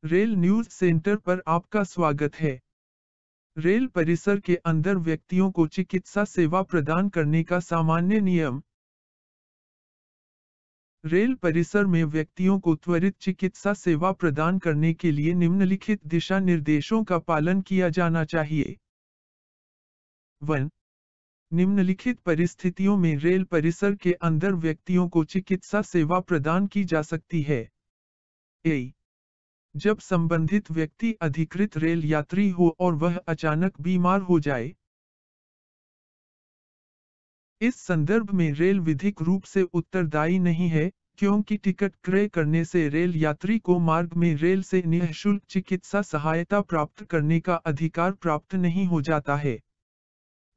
Rail news centre पर आपका स्वागत है। रेल परिसर के अंदर व्यक्तियों को चिकित्सा सेवा प्रदान करने का सामान्य नियम। रेल परिसर में व्यक्तियों को त्वरित चिकित्सा सेवा प्रदान करने के लिए निम्नलिखित दिशा निर्देशों का पालन किया जाना चाहिए। 1. निम्नलिखित परिस्थितियों में रेल परिसर के अंदर व्यक्तियों को चिकित्सा सेवा प्रदान की जा सकती है। ए. जब संबंधित व्यक्ति अधिकृत रेल यात्री हो और वह अचानक बीमार हो जाए। इस संदर्भ में रेल विधिक रूप से उत्तरदायी नहीं है, क्योंकि टिकट क्रय करने से रेल यात्री को मार्ग में रेल से निःशुल्क चिकित्सा सहायता प्राप्त करने का अधिकार प्राप्त नहीं हो जाता है।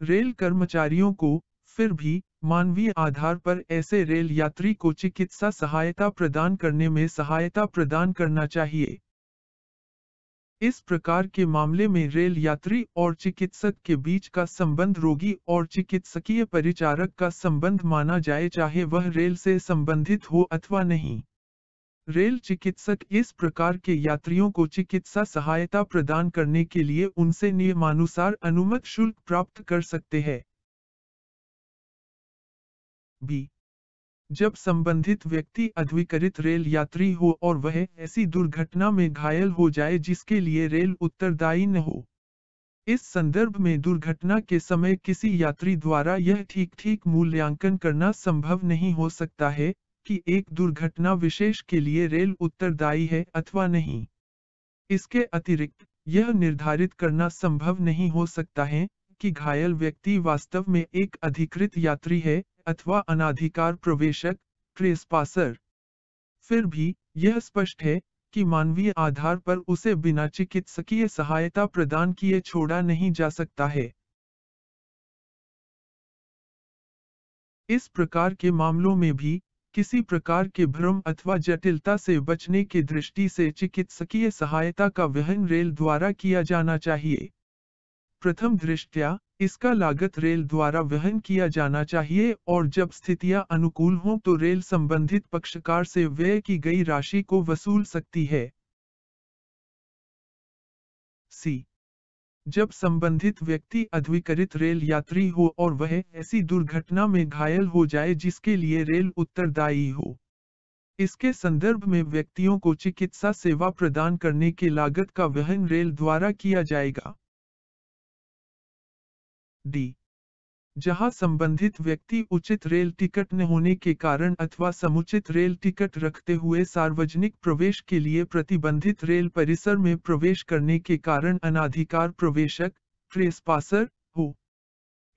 रेल कर्मचारियों को, फिर भी, मानवीय आधार पर ऐसे रेल यात्री को चिकित्सा सहायता प्रदान करने में सहायता प्रदान करना चाहिए। इस प्रकार के मामले में रेल यात्री और चिकित्सक के बीच का संबंध रोगी और चिकित्सकीय परिचारक का संबंध माना जाए, चाहे वह रेल से संबंधित हो अथवा नहीं। रेल चिकित्सक इस प्रकार के यात्रियों को चिकित्सा सहायता प्रदान करने के लिए उनसे नियमानुसार अनुमत शुल्क प्राप्त कर सकते हैं। बी. जब संबंधित व्यक्ति अद्विकरित रेल यात्री हो और वह ऐसी दुर्घटना में घायल हो जाए जिसके लिए रेल उत्तरदायी न हो। इस संदर्भ में दुर्घटना के समय किसी यात्री द्वारा यह ठीक मूल्यांकन करना संभव नहीं हो सकता है कि एक दुर्घटना विशेष के लिए रेल उत्तरदायी है अथवा नहीं। इसके अतिरिक्त यह निर्धारित करना संभव नहीं हो सकता है कि घायल व्यक्ति वास्तव में एक अधिकृत यात्री है अथवा अनाधिकार प्रवेशक, ट्रेसपासर। फिर भी, यह स्पष्ट है कि मानवीय आधार पर उसे बिना चिकित्सकीय सहायता प्रदान किए छोड़ा नहीं जा सकता है। इस प्रकार के मामलों में भी, किसी प्रकार के भ्रम अथवा जटिलता से बचने की दृष्टि से चिकित्सकीय सहायता का वहन रेल द्वारा किया जाना चाहिए। प्रथम दृष्टया, इसका लागत रेल द्वारा वहन किया जाना चाहिए और जब स्थितियां अनुकूल हों तो रेल संबंधित पक्षकार से व्यय की गई राशि को वसूल सकती है। सी. जब संबंधित व्यक्ति अद्विकरित रेल यात्री हो और वह ऐसी दुर्घटना में घायल हो जाए जिसके लिए रेल उत्तरदायी हो। इसके संदर्भ में व्यक्तियों को चिकित्सा सेवा प्रदान करने की लागत का वहन रेल द्वारा किया जाएगा। डी. जहां संबंधित व्यक्ति उचित रेल टिकट न होने के कारण अथवा समुचित रेल टिकट रखते हुए सार्वजनिक प्रवेश के लिए प्रतिबंधित रेल परिसर में प्रवेश करने के कारण अनाधिकार प्रवेशक, ट्रेसपासर हो।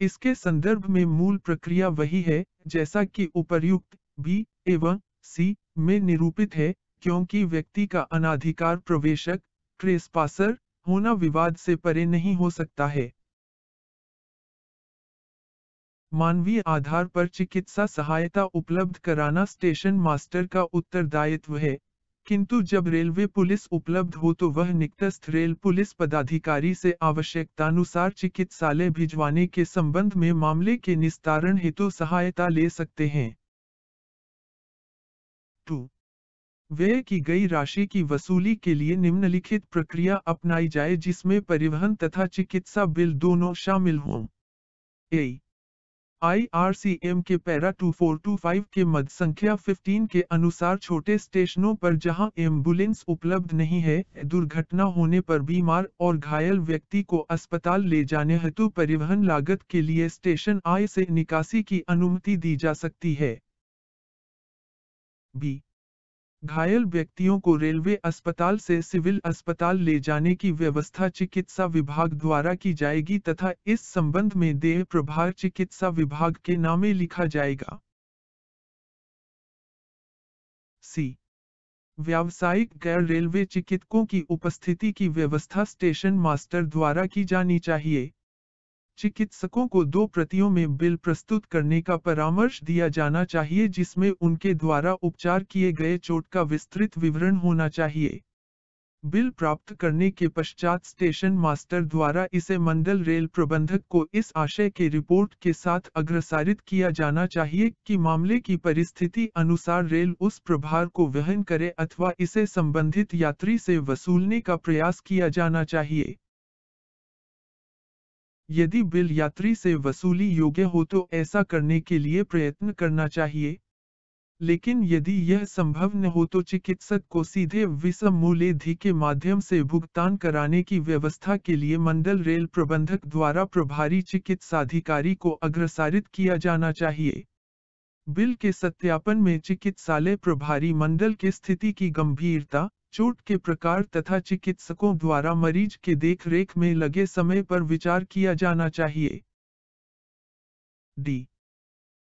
इसके संदर्भ में मूल प्रक्रिया वही है जैसा कि उपर्युक्त बी एवं सी में निरूपित है, क्योंकि व्यक्ति का अनाधिकार प्रवेशक, ट्रेसपासर होना विवाद से परे नहीं हो सकता है। मानवीय आधार पर चिकित्सा सहायता उपलब्ध कराना स्टेशन मास्टर का उत्तरदायित्व है, किंतु जब रेलवे पुलिस उपलब्ध हो तो वह निकटस्थ रेल पुलिस पदाधिकारी से आवश्यकतानुसार चिकित्सालय भिजवाने के संबंध में मामले के निस्तारण हेतु सहायता ले सकते हैं। 2. व्यय की गई राशि की वसूली के लिए निम्नलिखित प्रक्रिया अपनाई जाए जिसमें परिवहन तथा चिकित्सा बिल दोनों शामिल हों। ए. IRCM के पैरा 2425 के मद संख्या 15 के अनुसार छोटे स्टेशनों पर जहां एम्बुलेंस उपलब्ध नहीं है, दुर्घटना होने पर बीमार और घायल व्यक्ति को अस्पताल ले जाने हेतु परिवहन लागत के लिए स्टेशन आय से निकासी की अनुमति दी जा सकती है। बी. घायल व्यक्तियों को रेलवे अस्पताल से सिविल अस्पताल ले जाने की व्यवस्था चिकित्सा विभाग द्वारा की जाएगी तथा इस संबंध में देय प्रभार चिकित्सा विभाग के नामे लिखा जाएगा। सी. व्यावसायिक गैर रेलवे चिकित्सकों की उपस्थिति की व्यवस्था स्टेशन मास्टर द्वारा की जानी चाहिए। चिकित्सकों को 2 प्रतियों में बिल प्रस्तुत करने का परामर्श दिया जाना चाहिए जिसमें उनके द्वारा उपचार किए गए चोट का विस्तृत विवरण होना चाहिए। बिल प्राप्त करने के पश्चात स्टेशन मास्टर द्वारा इसे मंडल रेल प्रबंधक को इस आशय के रिपोर्ट के साथ अग्रसारित किया जाना चाहिए कि मामले की परिस्थिति अनुसार रेल उस प्रभार को वहन करे अथवा इसे संबंधित यात्री से वसूलने का प्रयास किया जाना चाहिए। यदि बिल यात्री से वसूली योग्य हो तो ऐसा करने के लिए प्रयत्न करना चाहिए। लेकिन यदि यह संभव न हो तो चिकित्सक को सीधे विषम मूल्यधि के माध्यम से भुगतान कराने की व्यवस्था के लिए मंडल रेल प्रबंधक द्वारा प्रभारी चिकित्साधिकारी को अग्रसारित किया जाना चाहिए। बिल के सत्यापन में चिकित्सालय प्रभारी मंडल के स्थिति की गंभीरता, चोट के प्रकार तथा चिकित्सकों द्वारा मरीज के देखरेख में लगे समय पर विचार किया जाना चाहिए। डी।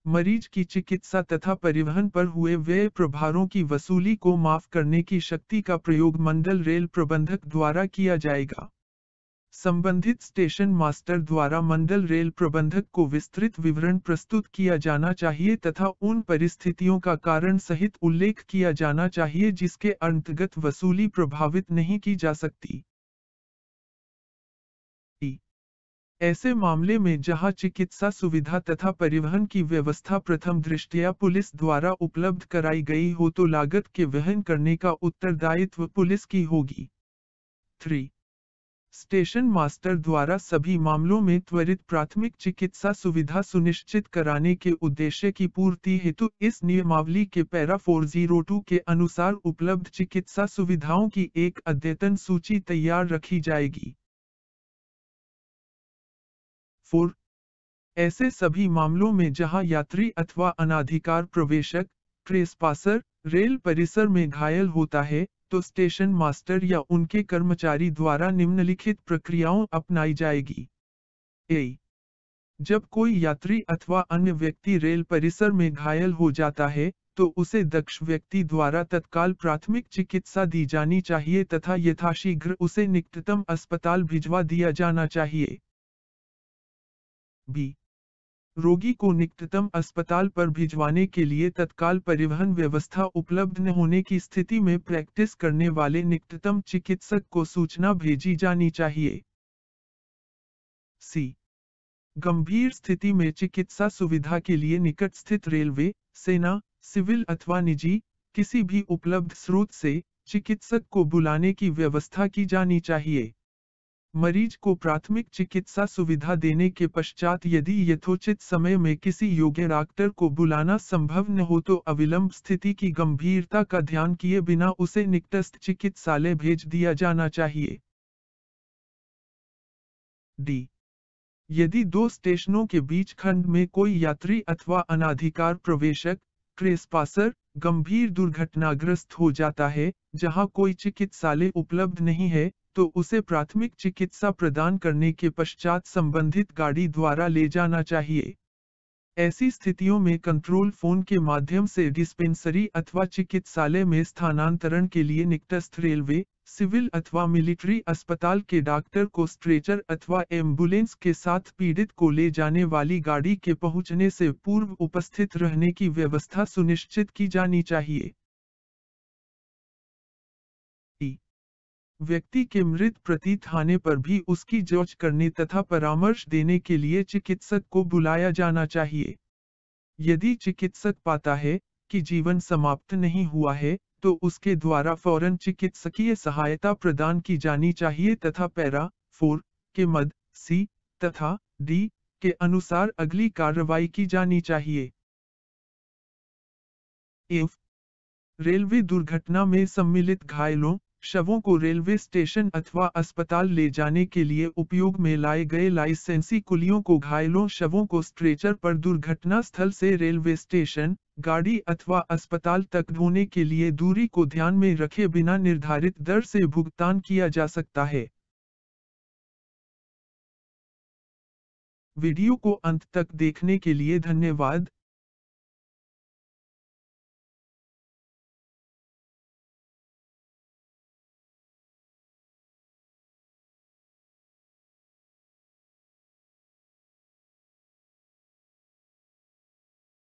मरीज की चिकित्सा तथा परिवहन पर हुए व्यय प्रभारों की वसूली को माफ करने की शक्ति का प्रयोग मंडल रेल प्रबंधक द्वारा किया जाएगा। संबंधित स्टेशन मास्टर द्वारा मंडल रेल प्रबंधक को विस्तृत विवरण प्रस्तुत किया जाना चाहिए तथा उन परिस्थितियों का कारण सहित उल्लेख किया जाना चाहिए जिसके अंतर्गत वसूली प्रभावित नहीं की जा सकती। ऐसे मामले में जहां चिकित्सा सुविधा तथा परिवहन की व्यवस्था प्रथम दृष्टया पुलिस द्वारा उपलब्ध कराई गई हो तो लागत के वहन करने का उत्तरदायित्व पुलिस की होगी। 3. स्टेशन मास्टर द्वारा सभी मामलों में त्वरित प्राथमिक चिकित्सा सुविधा सुनिश्चित कराने के उद्देश्य की पूर्ति हेतु इस नियमावली के पैरा 402 के अनुसार उपलब्ध चिकित्सा सुविधाओं की एक अद्यतन सूची तैयार रखी जाएगी। 4. ऐसे सभी मामलों में जहां यात्री अथवा अनाधिकार प्रवेशक ट्रेसपासर रेल परिसर में घायल होता है तो स्टेशन मास्टर या उनके कर्मचारी द्वारा निम्नलिखित प्रक्रियाओं अपनाई जाएगी। ए. जब कोई यात्री अथवा अन्य व्यक्ति रेल परिसर में घायल हो जाता है तो उसे दक्ष व्यक्ति द्वारा तत्काल प्राथमिक चिकित्सा दी जानी चाहिए तथा यथाशीघ्र उसे निकटतम अस्पताल भिजवा दिया जाना चाहिए। बी. रोगी को निकटतम अस्पताल पर भिजवाने के लिए तत्काल परिवहन व्यवस्था उपलब्ध न होने की स्थिति में प्रैक्टिस करने वाले निकटतम चिकित्सक को सूचना भेजी जानी चाहिए। सी. गंभीर स्थिति में चिकित्सा सुविधा के लिए निकट स्थित रेलवे, सेना, सिविल अथवा निजी किसी भी उपलब्ध स्रोत से चिकित्सक को बुलाने की व्यवस्था की जानी चाहिए। मरीज को प्राथमिक चिकित्सा सुविधा देने के पश्चात यदि यथोचित समय में किसी योग्य डॉक्टर को बुलाना संभव न हो तो अविलंब स्थिति की गंभीरता का ध्यान किए बिना उसे निकटस्थ चिकित्सालय भेज दिया जाना चाहिए। डी. यदि दो स्टेशनों के बीच खंड में कोई यात्री अथवा अनाधिकार प्रवेशक ट्रेसपासर गंभीर दुर्घटनाग्रस्त हो जाता है जहां कोई चिकित्सालय उपलब्ध नहीं है तो उसे प्राथमिक चिकित्सा प्रदान करने के पश्चात संबंधित गाड़ी द्वारा ले जाना चाहिए। ऐसी स्थितियों में कंट्रोल फोन के माध्यम से डिस्पेंसरी अथवा चिकित्सालय में स्थानांतरण के लिए निकटस्थ रेलवे, सिविल अथवा मिलिट्री अस्पताल के डॉक्टर को स्ट्रेचर अथवा एम्बुलेंस के साथ पीड़ित को ले जाने वाली गाड़ी के पहुंचने से पूर्व उपस्थित रहने की व्यवस्था सुनिश्चित की जानी चाहिए। व्यक्ति के मृत प्रतीत होने पर भी उसकी जांच करने तथा परामर्श देने के लिए चिकित्सक को बुलाया जाना चाहिए। यदि चिकित्सक पाता है कि जीवन समाप्त नहीं हुआ है तो उसके द्वारा फौरन चिकित्सकीय सहायता प्रदान की जानी चाहिए तथा पैरा 4 के मद सी तथा डी के अनुसार अगली कार्रवाई की जानी चाहिए। एफ. रेलवे दुर्घटना में सम्मिलित घायलों शवों को रेलवे स्टेशन अथवा अस्पताल ले जाने के लिए उपयोग में लाए गए लाइसेंसी कुलियों को घायलों शवों को स्ट्रेचर पर दुर्घटना स्थल से रेलवे स्टेशन, गाड़ी अथवा अस्पताल तक ढोने के लिए दूरी को ध्यान में रखे बिना निर्धारित दर से भुगतान किया जा सकता है। वीडियो को अंत तक देखने के लिए धन्यवाद।